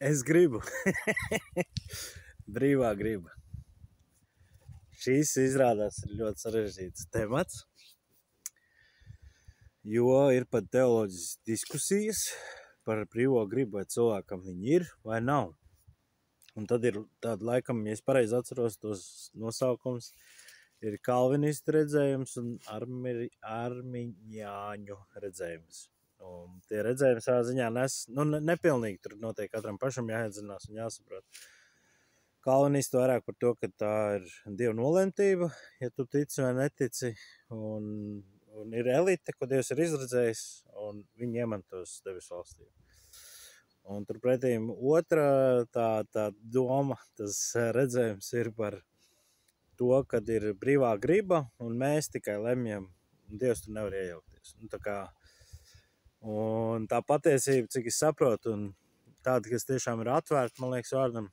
Es gribu. Brīvā griba. Šīs izrādās ir ļoti sarežģīts temats, jo ir pat teoloģiskas diskusijas par brīvo gribu, vai cilvēkam viņi ir vai nav. Un tad ir tāda, laikam, ja es pareizi atceros tos nosaukums, ir kalvinistu redzējums un armiņāņu redzējums. Un tie redzējumi savā ziņā nepilnīgi, tur noteikti katram pašam jāiedzinās un jāsaprot. Kalvinisti vairāk par to, ka tā ir Dieva nolemtība, ja tu tici vai netici, un ir elite, ko Dievs ir izredzējis, un viņi iemantos debesu valstību. Un turpretī otra tā doma, tas redzējums ir par to, kad ir brīvā griba, un mēs tikai lemjam, un Dievs tur nevar iejaukties. Un tā patiesība, cik es saprotu, un tāda, kas tiešām ir atvērta, man liekas, vārdam,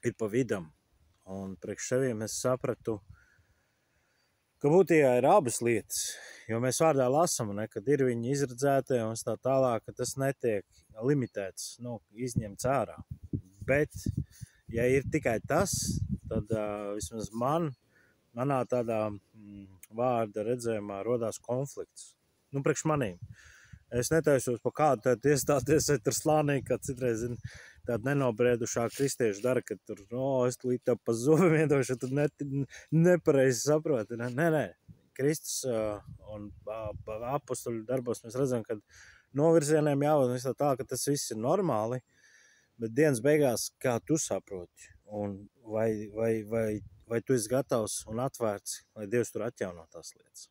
ir pa vidam. Un priekš seviem es sapratu, ka būtībā ir abas lietas, jo mēs vārdā lasam, kad ir viņi izredzētie un tā tālāk, ka tas netiek limitēts, izņemts ārā. Bet, ja ir tikai tas, tad vismaz manā tādā vārda redzējumā rodās konflikts. Priekš manīm. Es netaisos pa kādu tādu iestāties, vai tur slānī, kā citreiz tāda nenobriedušā kristieši dara, ka tur, es tulīt tev pa zobiem iedošu, tad nepareizi saproti. Nē. Kristus un apostoļu darbos mēs redzam, ka novirzieniem jāvada tā, ka tas viss ir normāli, bet dienas beigās, kā tu saproti, un vai tu esi gatavs un atvērts, lai Dievs tur atjauno tās lietas.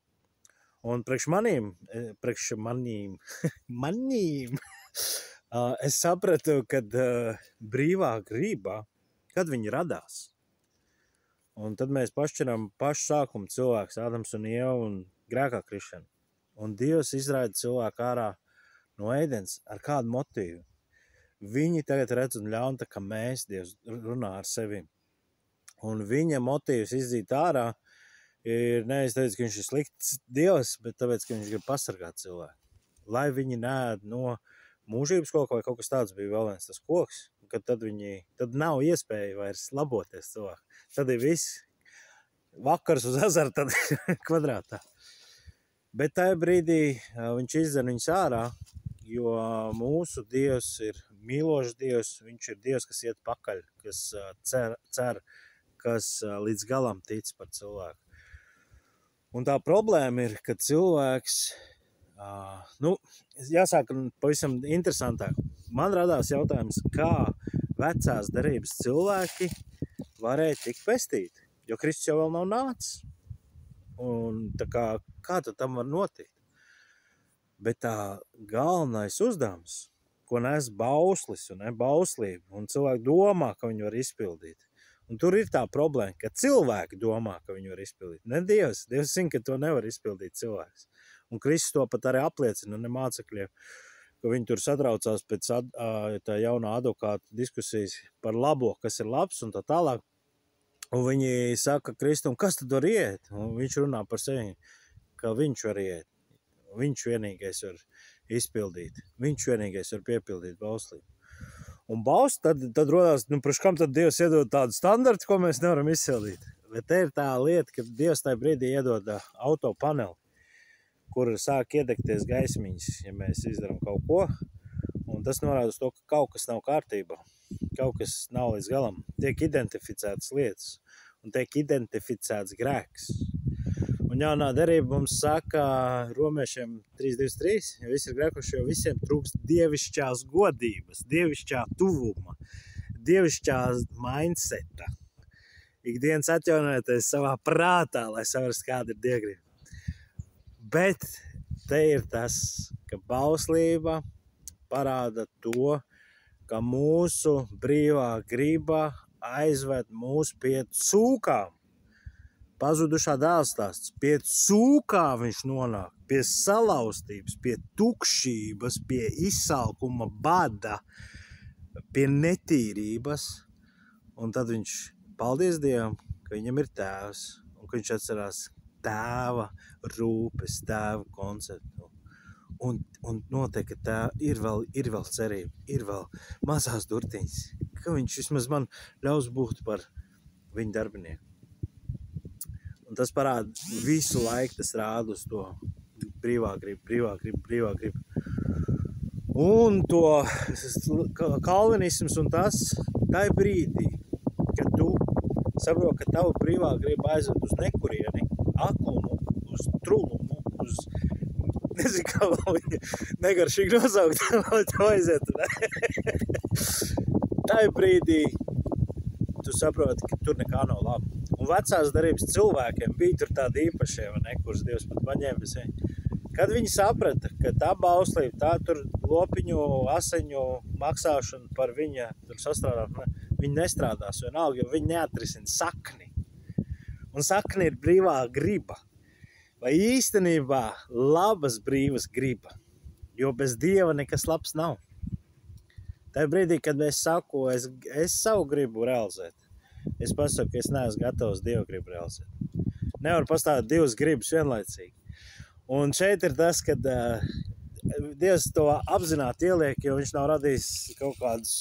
Un priekš manīm, es sapratu, kad brīvā griba, kad viņi radās. Un tad mēs pašķiram pašu sākumu cilvēks, Ādams un Ieva un grēkā krišana. Un Dievs izraida cilvēku ārā no ēdens ar kādu motīvu. Viņi tagad redz un ļaun, tā kā mēs, Dievs runā ar sevi. Un viņa motīvs izzīt ārā ir nevis tāpēc, ka viņš ir slikts Dievs, bet tāpēc, ka viņš grib pasargāt cilvēku. Lai viņi neēd no mūžības koka vai kaut kas tāds bija vēl viens tas koks, kad tad nav iespēja vairs laboties cilvēku. Tad ir viss vakars uz ezeru, tad kvadrātā. Bet tajā brīdī viņš izdzen viņus ārā, jo mūsu Dievs ir mīlošs Dievs, viņš ir Dievs, kas iet pakaļ, kas cer, kas līdz galam tic par cilvēku. Un tā problēma ir, ka cilvēks, jāsāk pavisam interesantāk. Man radās jautājums, kā vecās derības cilvēki varēja tikt pestīti, jo Kristus jau vēl nav nācis. Un tā kā tad tam var notikt? Bet tā galvenais uzdevums, ko nes bauslis un bauslība, un cilvēki domā, ka viņi var izpildīt. Un tur ir tā problēma, ka cilvēki domā, ka viņi var izpildīt. Ne Dievs. Dievs zina, ka to nevar izpildīt cilvēks. Un Kristus to pat arī apliecina, ne mācekļiem, ka viņi tur satraucās pēc tā jaunā advokāta diskusijas par labo, kas ir labs un tā tālāk. Un viņi saka Kristum, kas tad var iet? Un viņš runā par sevi, ka viņš var iet. Viņš vienīgais var izpildīt. Viņš vienīgais var piepildīt bauslību. Un baust, tad rodās, priekš kam tad Dievs iedod tādu standartu, ko mēs nevaram izsildīt. Bet te ir tā lieta, ka Dievs tajā brīdī iedod auto paneli, kur sāk iedegties gaismiņas, ja mēs izdaram kaut ko. Un tas norāda uz to, ka kaut kas nav kārtībā, kaut kas nav līdz galam. Tiek identificētas lietas un tiek identificēts grēks. Un jaunā derība mums saka romiešiem 3:23, jo visi ir grēkuši, jo visiem trūkst dievišķās godības, dievišķā tuvuma, dievišķā mindseta. Ikdienas atjaunoties savā prātā, lai saprast, kāda ir dievgriba. Bet te ir tas, ka bauslība parāda to, ka mūsu brīvā griba aizved mūs pie cūkām. Pazudušā dēla stāsts. Pie cūkā viņš nonāk, pie salauztības, pie tukšības, pie izsalkuma, bada, pie netīrības. Un tad viņš, paldies Dievam, ka viņam ir tēvs un ka viņš atcerās tēva rūpes, tēva konceptu. un noteikti, ka tā ir vēl cerība, ir vēl mazās durtiņas, ka viņš vismaz man ļaus būt par viņu darbinieku. Un tas parāda visu laiku, tas rāda uz to brīvā griba. Un to kalvinisms un tas, tā ir brīdī, kad tu saproti, ka tava brīvā griba aizved uz nekurieni, aklumu, uz trulumu, uz, nezinu, kā vēl viņa negaršīgi nosaukt, lai tev aiziet. Tā ir brīdī, tu saproti, ka tur nekā nav labi. Un vecās darības cilvēkiem bija tur tādi īpašie, kurus Dievs pat paņēma bez viņa. Kad viņi saprata, ka tā bauslība, tā tur lopiņu, aseņu maksāšana par viņa tur sastrādāt, viņi nestrādās vienalga, jo viņi neatrisina sakni. Un sakni ir brīvā griba. Vai īstenībā labas brīvas griba, jo bez Dieva nekas labs nav. Tā brīdī, kad es saku, es savu gribu realizēt, es pasaku, ka es neesmu gatavs Dieva gribu realizēt. Nevar pastāvēt divas gribas vienlaicīgi. Un šeit ir tas, kad Dievs to apzināti ieliek, jo viņš nav radījis kaut kādus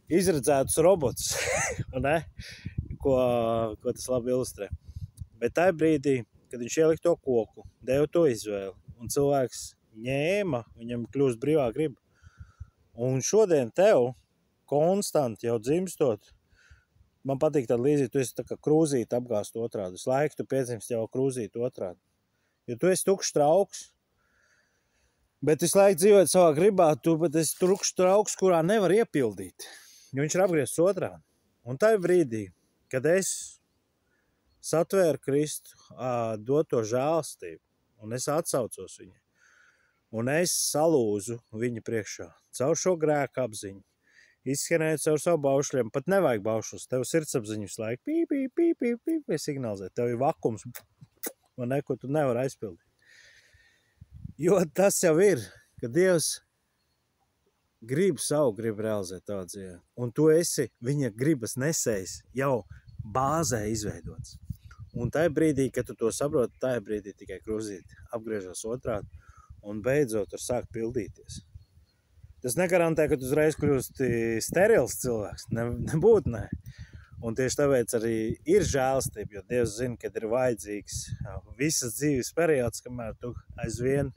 izredzētus robotus, ko tas labi ilustrē. Bet tajā brīdī, kad viņš ielika to koku, deva to izvēli, un cilvēks ņēma, viņam kļūst brīvā griba. Un šodien tev konstanti jau dzimstot, man patīk tāda līdzība, tu esi tā kā krūzīti apgāst otrādi. Visu laiku tu piedzimst jau krūzīti otrādi. Jo tu esi tukšs trauks, bet visu laiku dzīvot savā gribā, bet esi tukšs trauks, kurā nevar iepildīt. Jo viņš ir apgriezts otrādi. Un tajā brīdī, kad es satvēru Kristu, doto žēlastību, un es atsaucos viņu, un es salūzu viņa priekšā, caur šo grēku apziņu, izskanēju caur savu baušļiem, pat nevajag baušļus, tev sirdsapziņu visu laiku, pī, signalizē, tev ir vakums, ko tu nevar aizpildīt. Jo tas jau ir, ka Dievs grib realizēt tavā dzīvē, un tu esi viņa gribas nesējs jau bāzē izveidots. Un tajā brīdī, kad tu to saproti, tajā brīdī tikai krūzīti apgriežas otrādi un beidzot var sākt pildīties. Tas negarantē, ka tu uzreiz kļūsti sterils cilvēks, nebūtu, ne. Un tieši tāpēc arī ir žēlastība, jo Dievs zina, kad ir vajadzīgs visas dzīves periods, kamēr tu aizvien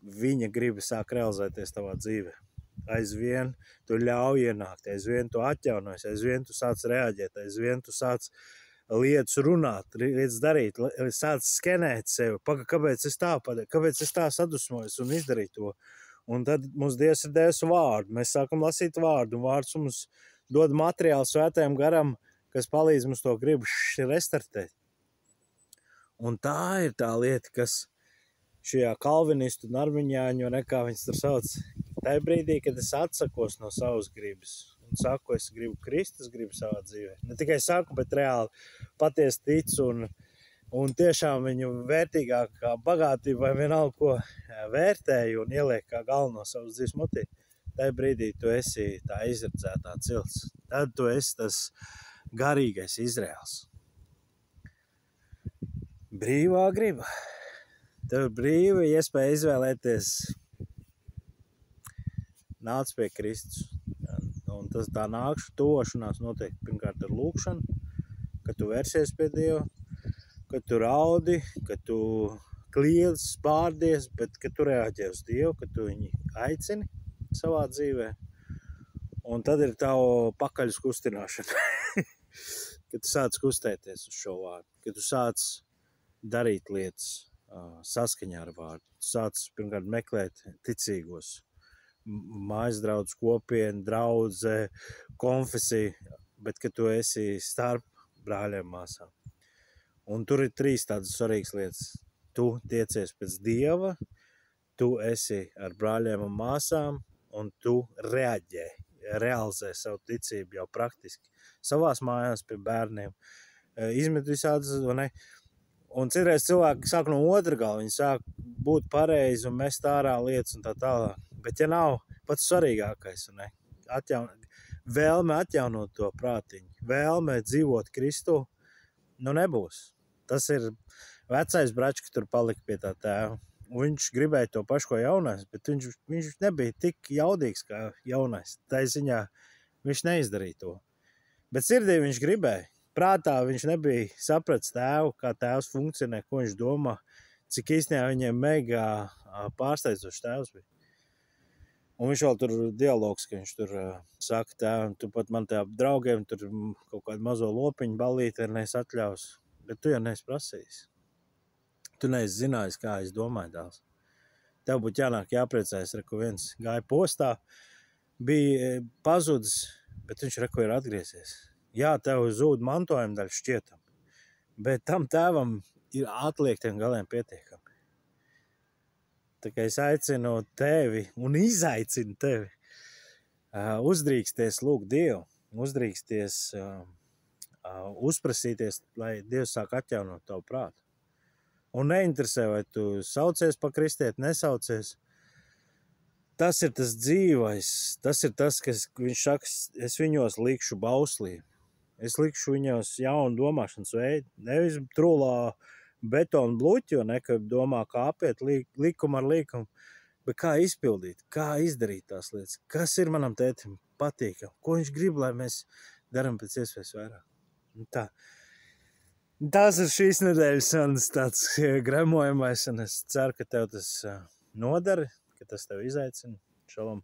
viņa griba sāk realizēties tavā dzīvē. Aizvien tu ļauj ienākt, aizvien tu atjaunojies, aizvien tu sāc reaģēt, aizvien tu sāc lietas runāt, lietas darīt, sāc skenēt sevi, kāpēc es tā sadusmojos un izdarīju to. Un tad mums Dievs ir devis vārdu. Mēs sākam lasīt vārdu, un vārds mums dod materiālu svētajam garam, kas palīdz mums to gribu restartēt. Un tā ir tā lieta, kas šajā kalvinistu un armiņāņu, kā viņas tur sauc, tajā brīdī, kad es atsakos no savas gribas un saku, es gribu Kristu, es gribu savā dzīvē. Ne tikai saku, bet reāli patiesi ticu un tiešām viņu vērtīgākā bagātība vai vienalga, ko vērtēju un ieliek kā galveno savas dzīves motīvu, tajā brīdī tu esi tā izredzētā cilts. Tad tu esi tas garīgais Izraels. Brīvā griba. Tev ir brīva iespēja izvēlēties nāc pie Kristus. Un tā nākšu tošanās notiek pirmkārt ar lūkšanu, kad tu vērsies pie Dieva, kad tu raudi, kad tu kliedz, spārdies, bet kad tu reaģē uz Dievu, kad tu viņu aicini savā dzīvē. Un tad ir tavu pakaļus kustināšana, kad tu sāc kustēties uz šo vārdu, kad tu sāc darīt lietas saskaņā ar vārdu. Tu sāc pirmkārt meklēt ticīgos, mājas draudz kopienu, draudze, konfesiju, bet kad tu esi starp brāļiem māsām. Un tur ir 3 tādas svarīgas lietas. Tu tiecies pēc Dieva, tu esi ar brāļiem un māsām, un tu realizē savu ticību jau praktiski. Savās mājās pie bērniem. Izmet visādas, un citreiz cilvēki sāk no otra gala, viņi sāk būt pareizi un mest ārā lietas un tā tālāk. Bet ja nav pats svarīgākais, vēlme atjaunot to prātiņu, vēlme dzīvot Kristu, nebūs. Tas ir vecais bračka tur palika pie tā tēva. Un viņš gribēja to pašu, ko jaunais, bet viņš nebija tik jaudīgs kā jaunais. Tā ziņā viņš neizdarīja to. Bet sirdī viņš gribēja. Prātā viņš nebija sapratis tēvu, kā tēvs funkcionē, ko viņš domā, cik īstenībā viņiem mega pārsteidzošs tēvs bija. Un viņš vēl tur dialogs, ka viņš tur saka, tēvam, tu pat man tēv draugiem tur kaut kādu mazo lopiņu balīti ar neesi atļaus. Bet tu jau neesi prasījis. Tu neesi zinājis, kā es domāju, dēls. Tev būtu jānāk jāpriecājas, reku viens gāja postā, bija pazudis, bet viņš reku ir atgriezies. Jā, tev zūd mantojuma daļa šķietam, bet tam tēvam ir atliektiem galiem pietiekami. Tā kā es aicinu tevi un izaicinu tevi uzdrīksties lūgt Dievu, uzdrīksties uzprasīties, lai Dievs sāk atjaunot tavu prātu. Un neinteresē, vai tu saucies pa kristieti, nesaucies. Tas ir tas dzīvais, tas ir tas, kas viņš saka, es viņos likšu bauslī. Es likšu viņos jaunu domāšanas veidu. Nevis trulā betonu bluķi, jo nekad domā, kā apiet likumu ar likumu, bet kā izpildīt, kā izdarīt tās lietas. Kas ir manam tētim patīkam? Ko viņš grib, lai mēs darām pēc iespējas vairāk? Tā. Tas ir šīs nedēļas manas tāds gremojamais, un es ceru, ka tev tas nodara, ka tas tev izaicina. Šalom.